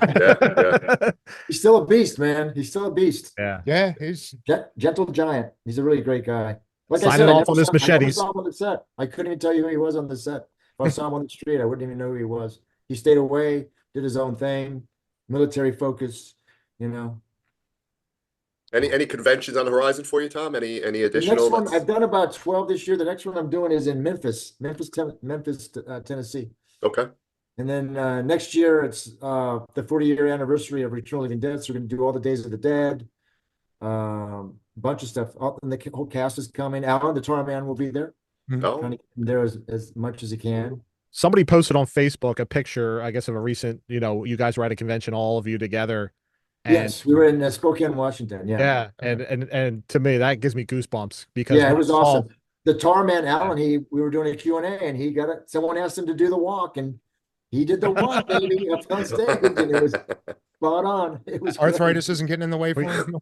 He's still a beast, man. He's still a beast. Yeah. He's gentle giant. He's a really great guy. Like I said, off on his machetes. I saw him on the set. I couldn't even tell you who he was on the set. If I saw him on the street, I wouldn't even know who he was. He stayed away, did his own thing, military focus, Any conventions on the horizon for you, Tom? Any additional? The next one, I've done about 12 this year. The next one I'm doing is in Memphis, Tennessee. Okay. And then next year it's the 40-year anniversary of Return of the Living Dead. So we're going to do all the Days of the Dead, bunch of stuff. And the whole cast is coming. Alan, the Tar Man, will be there. Trying to get him there as much as he can. Somebody posted on Facebook a picture, I guess, of a recent, you guys were at a convention, all of you together. And, yes, we were in Spokane, Washington. Yeah. And to me, that gives me goosebumps because it was awesome. The Tar Man, Alan, we were doing a Q&A and he got it. Someone asked him to do the walk and he did the walk, baby, up on stage, and it was spot on. It was arthritis isn't getting in the way for him.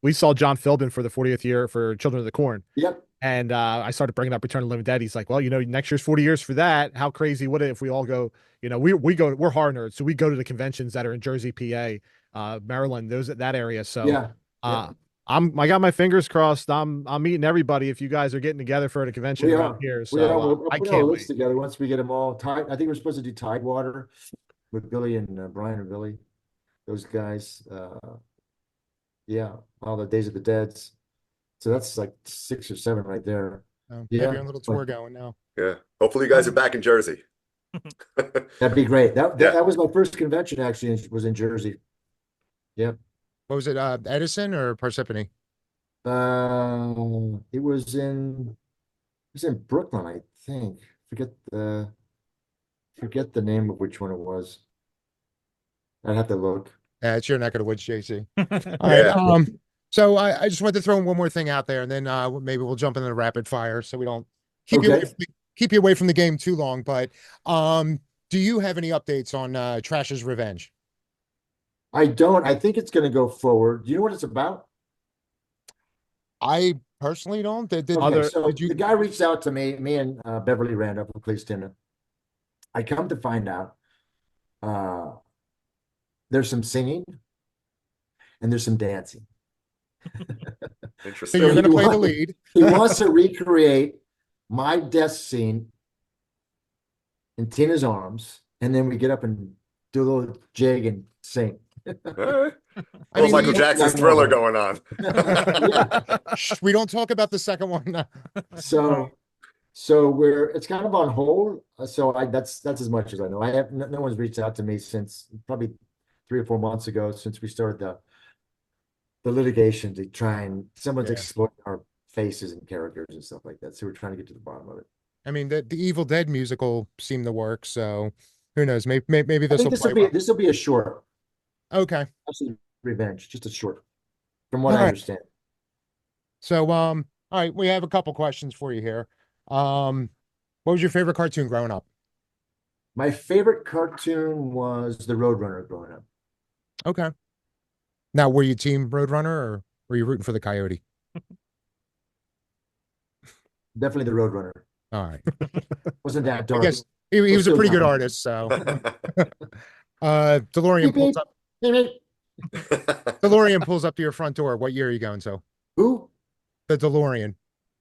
We saw John Philbin for the 40th year for Children of the Corn. Yep. And I started bringing up Return of the Living Dead. He's like, well, next year's 40 years for that. How crazy would it if we all go, we're horror nerds. So we go to the conventions that are in Jersey, PA, Maryland, that area. So Yeah. I got my fingers crossed. I'm meeting everybody if you guys are getting together for the convention We around are. here. We So are. We'll I put can't our wait. list together once we get them all tied. I think we're supposed to do Tidewater with Billy and Brian and Billy, those guys. Yeah, all the Days of the Deads. So that's like 6 or 7 right there. Maybe on a little tour going now. Yeah. Hopefully you guys are back in Jersey. That'd be great. That Yeah. was my first convention actually, was in Jersey. Yep. What was it, Edison or Parsippany? It was in Brooklyn, I think. Forget the name of which one it was. I'd have to look. Yeah, it's your neck of the woods, JC. All Yeah. right. So I just wanted to throw in one more thing out there, and then maybe we'll jump into the rapid fire so we don't keep you away from the game too long. But do you have any updates on Trash's Revenge? I don't. I think it's going to go forward. Do you know what it's about? I personally don't. Okay, so the guy reached out to me and Beverly Randolph from Cleaston. I come to find out there's some singing and there's some dancing. So Interesting. you're going to play the lead. He wants to recreate my death scene in Tina's arms, and then we get up and do a little jig and sing. All right. Michael Jackson's Thriller going on. We don't talk about the second one. So it's kind of on hold. So that's as much as I know. I have no one's reached out to me since probably 3 or 4 months ago, since we started the litigation to try and someone's exploiting our faces and characters and stuff like that. So we're trying to get to the bottom of it. I mean, the Evil Dead musical seemed to work, so who knows? Maybe this will be a short. Okay. Absolutely Revenge, just a short, from what I understand. So, all right, we have a couple questions for you here. What was your favorite cartoon growing up? My favorite cartoon was the Roadrunner growing up. Okay. Now, were you team Roadrunner or were you rooting for the Coyote? Definitely the Roadrunner. All right. Wasn't that dark? I guess he was a pretty good artist, so. DeLorean pulls up. DeLorean pulls up to your front door. What year are you going to? Who? The DeLorean.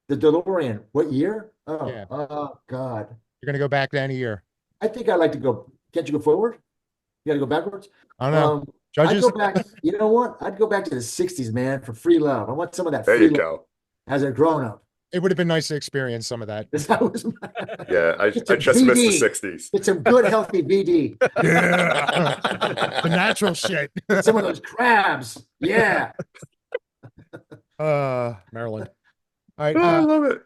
The DeLorean. What year? Oh, yeah. Oh, God. You're going to go back to any year? I think I'd like to go. Can't you go forward? You got to go backwards? I don't know. Judges? I'd go back. You know what? I'd go back to the 60s, man, for free love. I want some of that There free you love go. as a grown up. It would have been nice to experience some of that. Yeah, I just missed the 60s. It's some good, healthy VD. Yeah. The natural shit. Some of those crabs. Yeah. Maryland. All right. I love it.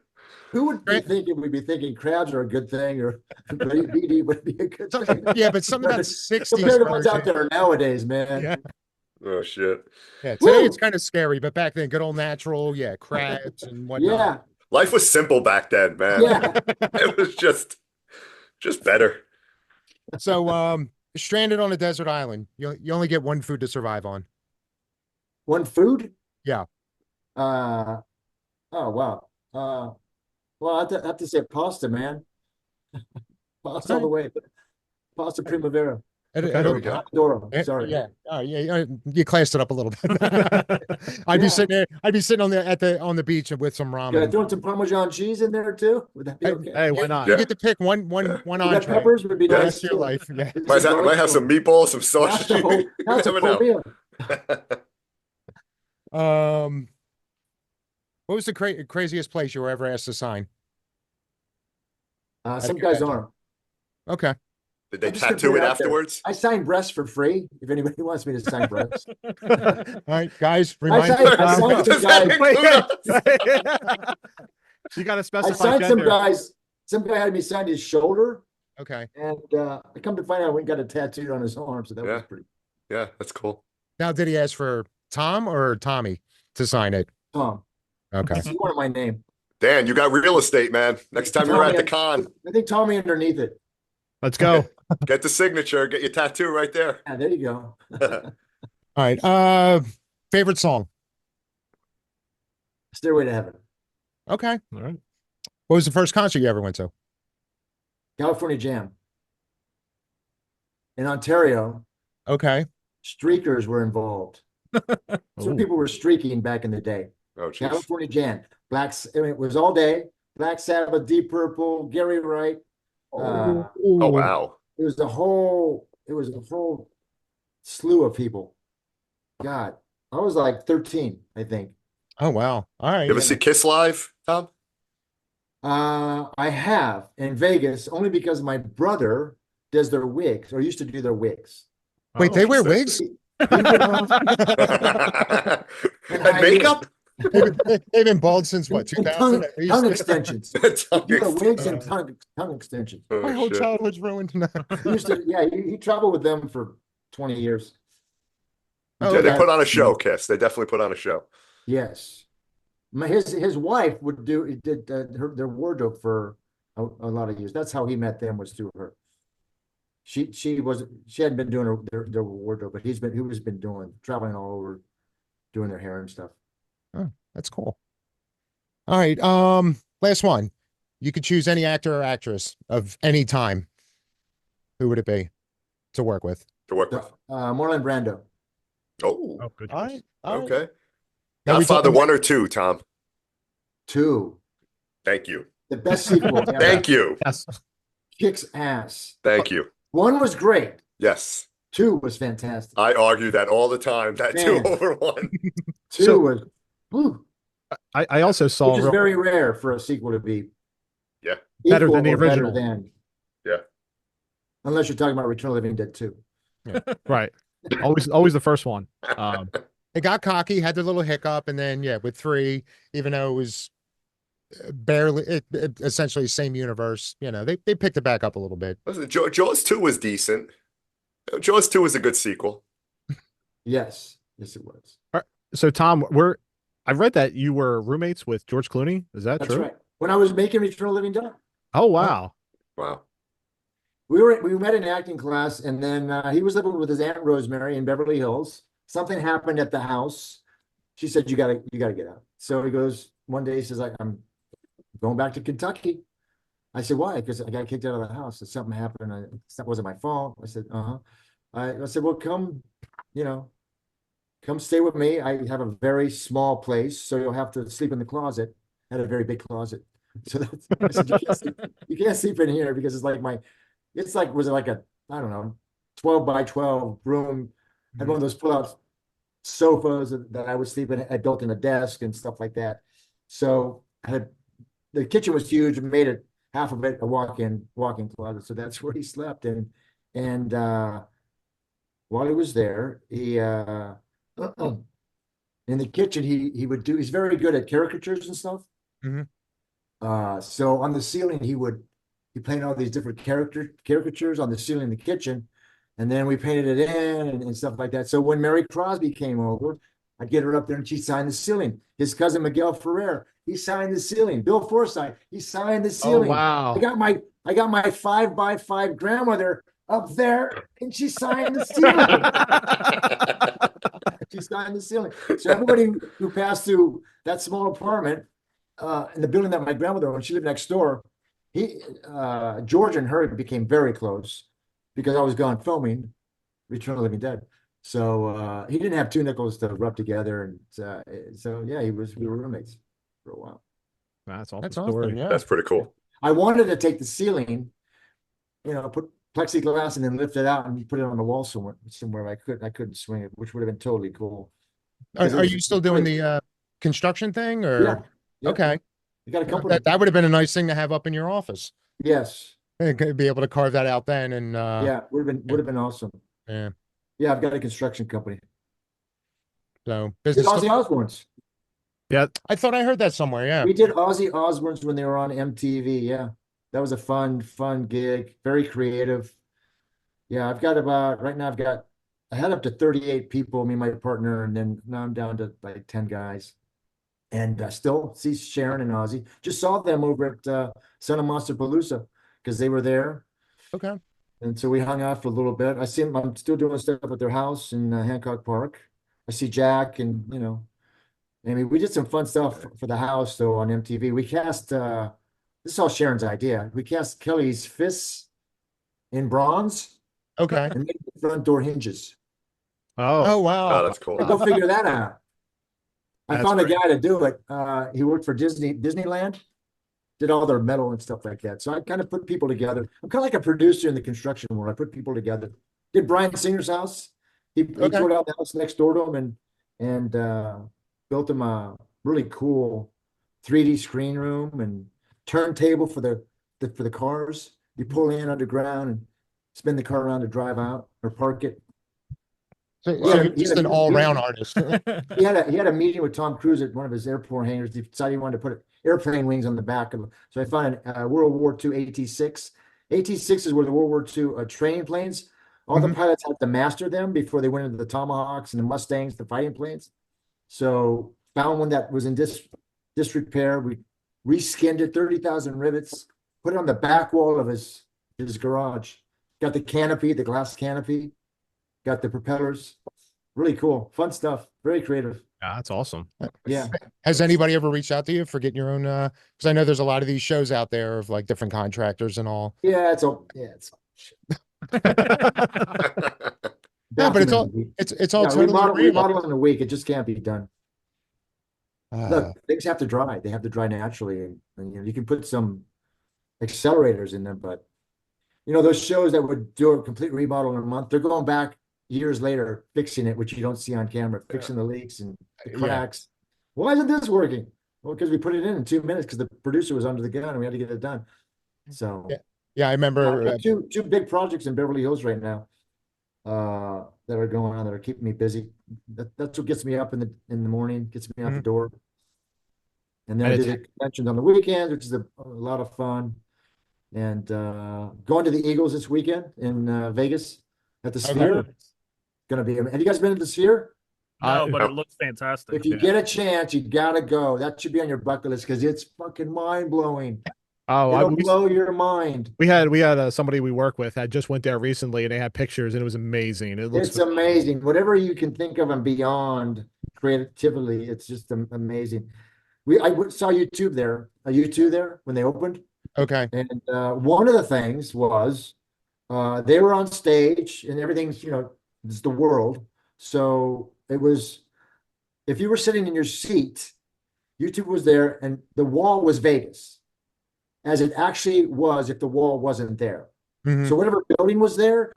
Who would be thinking we'd be thinking crabs are a good thing or VD would be a good thing? Yeah, but some of that 60s compared to what's out there nowadays, man. Yeah. Oh shit. Yeah, today it's kind of scary, but back then, good old natural, crabs and whatnot. Yeah. Life was simple back then, man. Yeah. It was just better. So, stranded on a desert island, you only get one food to survive on. One food? Yeah. Oh wow. Well, I have to say pasta, man. Pasta all the way. Pasta primavera. There we go. Pomodoro. Sorry. Yeah. Oh, yeah. You classed it up a little bit. I'd be sitting there. I'd be sitting on the beach with some ramen. Can I throw some Parmesan cheese in there too? Would that be okay? Hey, why not? You get to pick one entree. Peppers would be nice. Rest of your life. Yeah. Might have some meatballs, some sausage. That's a Never full know. meal. What was the craziest place you were ever asked to sign? Some guy's arm. Okay. Did they tattoo it afterwards? I signed breasts for free. If anybody wants me to sign breasts. All right, guys. I signed some guys. You got to I specify signed gender. some guys. Some guy had me sign his shoulder. Okay. And I come to find out, I went and got a tattoo on his arm. So that was pretty. Yeah, that's cool. Now, did he ask for Tom or Tommy to sign it? Tom. Okay. He wanted my name. Dan, you got real estate, man. Next time you're at the con. I think Tommy underneath it. Let's go. Get the signature. Get your tattoo right there. Yeah, there you go. All right. Favorite song? Stairway to Heaven. Okay. All right. What was the first concert you ever went to? California Jam. In Ontario, Okay. streakers were involved. So Ooh. people were streaking back in the day. Oh, jeez. California Jam. It was all day. Black Sabbath, Deep Purple, Gary Wright. Oh, wow. It was a whole slew of people. God, I was like 13, I think. Oh, wow. All right. You ever see Kiss live, Tom? I have in Vegas only because my brother does their wigs or used to do their wigs. Wait, Oh. they wear wigs? And makeup? They've been bald since what, And 2000 at tongue least? extensions. Tongue Do the wigs and extension. tongue extensions. Oh, My whole shit. childhood's ruined. He used to, yeah, he traveled with them for 20 years. Oh, Yeah, they okay. put on a show, Kiss. They definitely put on a show. Yes. His wife did their wardrobe for a lot of years. That's how he met them, was through her. She hadn't been doing their wardrobe, but he was been doing traveling all over, doing their hair and stuff. Oh, that's cool. All right. Last one. You could choose any actor or actress of any time. Who would it be to work with? To work with. Marlon Brando. Oh, Oh, good All choice. right. All right. okay. Now we Godfather talking- 1 or 2, Tom? 2. Thank you. The best sequel ever. Thank you. Yes. Kicks ass. Thank you. 1 was great. Yes. 2 was fantastic. I argue that all the time. That Man. 2 over 1. 2 So- was, whew, I also saw which is very rare for a sequel to be Yeah. Better equal than the or better original. than. Yeah. Unless you're talking about Return of the Living Dead 2. right. Always the first one. It got cocky, had the little hiccup, and then yeah, with 3, even though it was barely essentially same universe, they picked it back up a little bit. Listen, Jaws 2 was decent. Jaws 2 was a good sequel. Yes. Yes, it was. So Tom, I read that you were roommates with George Clooney. Is that That's true? right. When I was making Return of the Living Dead. Oh wow. Wow. We met in acting class, and then he was living with his Aunt Rosemary in Beverly Hills. Something happened at the house. She said, you gotta get out. So he goes, one day he says, I'm going back to Kentucky. I said, why? Because I got kicked out of the house. Something happened. That wasn't my fault. I said, uh-huh. I said, well, come stay with me. I have a very small place, so you'll have to sleep in the closet. I had a very big closet. So I said, you can't sleep in here because was it like a, I don't know, 12 by 12 room. I had one of those pull-out sofas that I would sleep in. I built in a desk and stuff like that. So the kitchen was huge and made it half of it a walk-in closet. So that's where he slept. And while he was there, he in the kitchen he's very good at caricatures and stuff. Mhm. So on the ceiling he painted all these different caricatures on the ceiling in the kitchen, and then we painted it in and stuff like that. So when Mary Crosby came over, I'd get her up there and she'd sign the ceiling. His cousin Miguel Ferrer, he signed the ceiling. Bill Forsythe, he signed the ceiling. Oh wow. I got my 5x5 grandmother up there, and she signed the ceiling. She signed the ceiling. So everybody who passed through that small apartment in the building that my grandmother owned, she lived next door. George and her became very close because I was gone filming Return of the Living Dead. So he didn't have 2 nickels to rub together, and so yeah, we were roommates for a while. That's awesome. That's story. awesome. Yeah. That's pretty cool. I wanted to take the ceiling, put plexiglass and then lift it out and put it on the wall somewhere. I couldn't swing it, which would have been totally cool. Are you still doing the construction thing, or Yeah. okay? You got a company. That would have been a nice thing to have up in your office. Yes. Be able to carve that out then, and Yeah, would have been awesome. yeah. Yeah, I've got a construction company. So Did business. Ozzy Osbourne's. Yeah. I thought I heard that somewhere. Yeah. We did Ozzy Osbourne's when they were on MTV. Yeah, that was a fun gig. Very creative. Yeah, right now I had up to 38 people, me and my partner, and then now I'm down to like 10 guys. And still see Sharon and Ozzy. Just saw them over at Son of Monsterpalooza because they were there. Okay. And so we hung out for a little bit. I'm still doing stuff at their house in Hancock Park. I see Jack and, I mean, we did some fun stuff for the house though on MTV. We cast this is all Sharon's idea. We cast Kelly's fists in bronze Okay. and made the front door hinges. Oh Oh, wow. that's cool. go figure that out. I That's found a great. guy to do it. He worked for Disneyland, did all their metal and stuff like that. So I kind of put people together. I'm kind of like a producer in the construction world. I put people together. Did Brian Singer's house. He Okay. tore out the house next door to him and built him a really cool 3D screen room and turntable for the cars. You pull in underground and spin the car around to drive out or park it. So, Wow. so you're just an all-round artist. He had a meeting with Tom Cruise at one of his airport hangars. He decided he wanted to put airplane wings on the back of them. So I found a World War II AT-6. AT-6s were the World War II training planes. All the pilots had to master them before they went into the Tomahawks and the Mustangs, the fighting planes. So found one that was in disrepair. We reskinned it, 30,000 rivets, put it on the back wall of his garage. Got the canopy, the glass canopy, got the propellers. Really cool. Fun stuff. Very creative. Yeah, that's awesome. Yeah. Has anybody ever reached out to you for getting your own? Because I know there's a lot of these shows out there of like different contractors and all. Yeah, it's all it's No, but it's all documented. it's all Yeah, totally real. remodel in a week. It just can't be done. Uh, Look, things have to dry. They have to dry naturally, and you can put some accelerators in them, but those shows that would do a complete remodel in a month, they're going back years later fixing it, which you don't see on camera, fixing the leaks and the Yeah. cracks. Why isn't this working? Well, because we put it in 2 minutes because the producer was under the gun and we had to get it done. So yeah, I remember. got two big projects in Beverly Hills right now that are going on that are keeping me busy. That's what gets me up in the morning, gets me out the door. And then I did the conventions on the weekends, which is a lot of fun. And going to the Eagles this weekend in Vegas at the Sphere. Okay. Gonna be. Have you guys been to the Sphere? No, but it looks fantastic. If you get a chance, you gotta go. That should be on your bucket list because it's fucking mind blowing. Oh, It'll blow your mind. we had somebody we work with had just went there recently and they had pictures and it was amazing. It's amazing. Whatever you can think of and beyond creatively, it's just amazing. I saw YouTube there when they opened. Okay. And one of the things was they were on stage and everything's, it's the world. So it was, if you were sitting in your seat, YouTube was there and the wall was Vegas, as it actually was if the wall wasn't there. So whatever building was there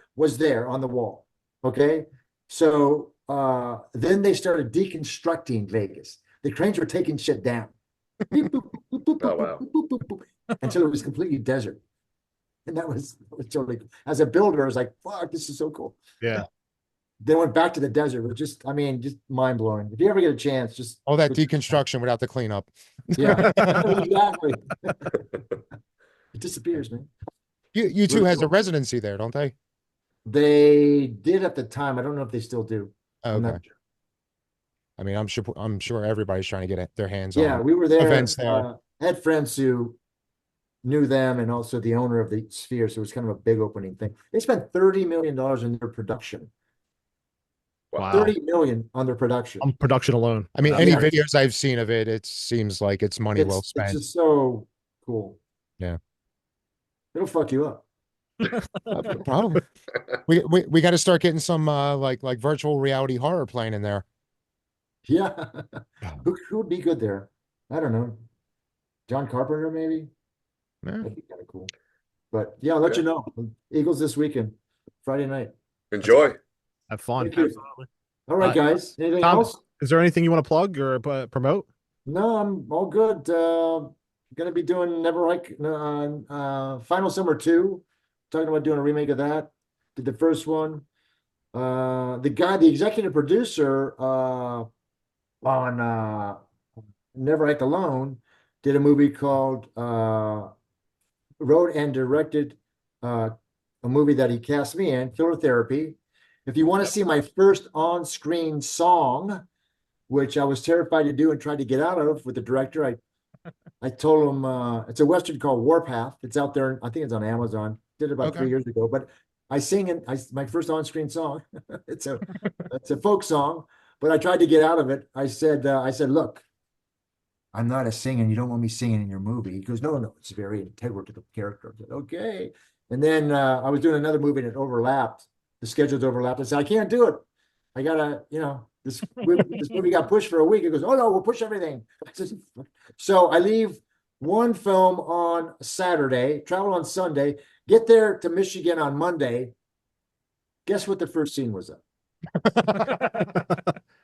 on the wall. Okay. So then they started deconstructing Vegas. The cranes were taking shit down. Until it was completely desert. And that was totally cool. As a builder, I was like, fuck, this is so cool. Yeah. Then went back to the desert, which just mind blowing. If you ever get a chance, just All that deconstruction without the cleanup. yeah, exactly. It disappears, man. You two has a residency there, don't they? They did at the time. I don't know if they still do. I'm Okay. not sure. I mean, I'm sure everybody's trying to get their hands on. Yeah, we were there. Events there. Had friends who knew them and also the owner of the Sphere, so it was kind of a big opening thing. They spent $30 million in their production. Wow. 30 million on their production. On production alone. I mean, any Yeah. videos I've seen of it, it seems like it's money well It's spent. just so cool. Yeah. It'll fuck you up. No problem. We got to start getting some like virtual reality horror playing in there. Yeah. Who would be good there? I don't know. John Carpenter, maybe? Yeah. That'd be kind of cool. But yeah, I'll let you know. Eagles this weekend, Friday night. Enjoy. Have fun. Thank you. Absolutely. All right, guys. Anything Tom, else? is there anything you want to plug or promote? No, I'm all good. Gonna be doing Never Hike Final Summer 2. Talking about doing a remake of that. Did the first one. The executive producer on Never Hike Alone did a movie called wrote and directed a movie that he cast me in, Killer Therapy. If you want to see my first on-screen song, which I was terrified to do and tried to get out of with the director, I told him it's a Western called Warpath. It's out there. I think it's on Amazon. Did it about 3 years ago, but I sing my first on-screen song. It's a folk song but I tried to get out of it. I said, look, I'm not a singer. You don't want me singing in your movie. He goes, no, it's very integral to the character. I said, okay. And then I was doing another movie and it overlapped. The schedules overlapped. I said, I can't do it. I gotta, this movie got pushed for a week. He goes, oh no, we'll push everything. So I leave one film on Saturday, travel on Sunday, get there to Michigan on Monday. Guess what the first scene was of?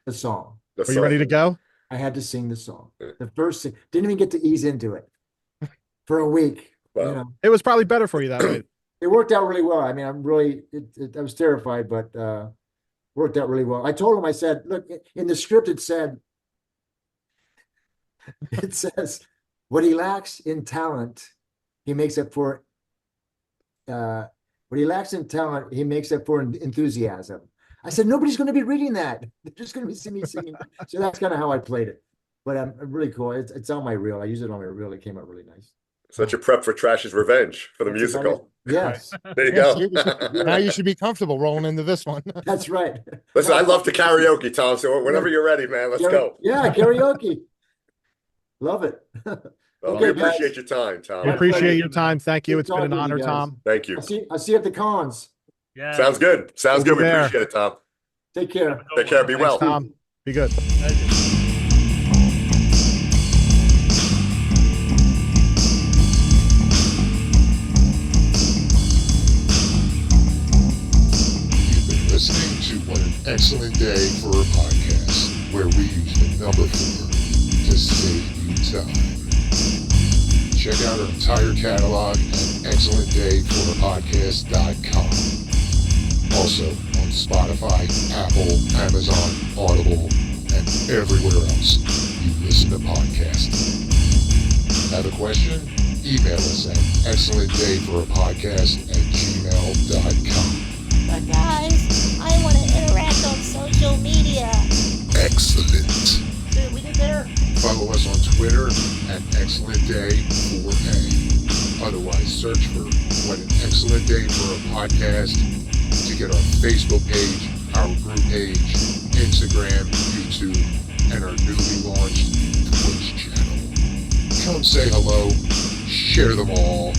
The song. Are you ready to go? I had to sing the song. The first scene. Didn't even get to ease into it for a week. Wow. It was probably better for you that way. It worked out really well. I mean, I was terrified, but worked out really well. I told him, I said, look, in the script, it says, what he lacks in talent, he makes up for, what he lacks in talent, he makes up for enthusiasm. I said, nobody's going to be reading that. They're just going to be me singing. So that's kind of how I played it. But I'm really cool. It's on my reel. I use it on my reel. It came out really nice. Such a prep for Trash's Revenge for the musical. Yes. There you go. Now you should be comfortable rolling into this one. That's right. Listen, I love to karaoke, Tom. So whenever you're ready, man, let's go. Yeah, karaoke. Love it. Well, we appreciate your time, Tom. We appreciate your time. Thank you. Good It's been an talking to honor, you guys. Tom. Thank you. I'll see you at the cons. Yeah. Sounds good. Sounds good. We There. appreciate it, Tom. Take care. Take care. Be well. Thanks, Tom. Be good. Listening to What an Excellent Day for a Podcast, where we use the number 4 to save you time. Check out our entire catalog at excellentdayforapodcast.com. Also on Spotify, Apple, Amazon, Audible, and everywhere else you listen to podcasts. Have a question? Email us at excellentdayforapodcast@gmail.com. But guys, I want to interact on social media. Excellent. See what we did there? Follow us on Twitter at ExcellentDay4A. Otherwise, search for What an Excellent Day for a Podcast to get our Facebook page, our group page, Instagram, YouTube, and our newly launched Twitch channel. Come say hello, share them all,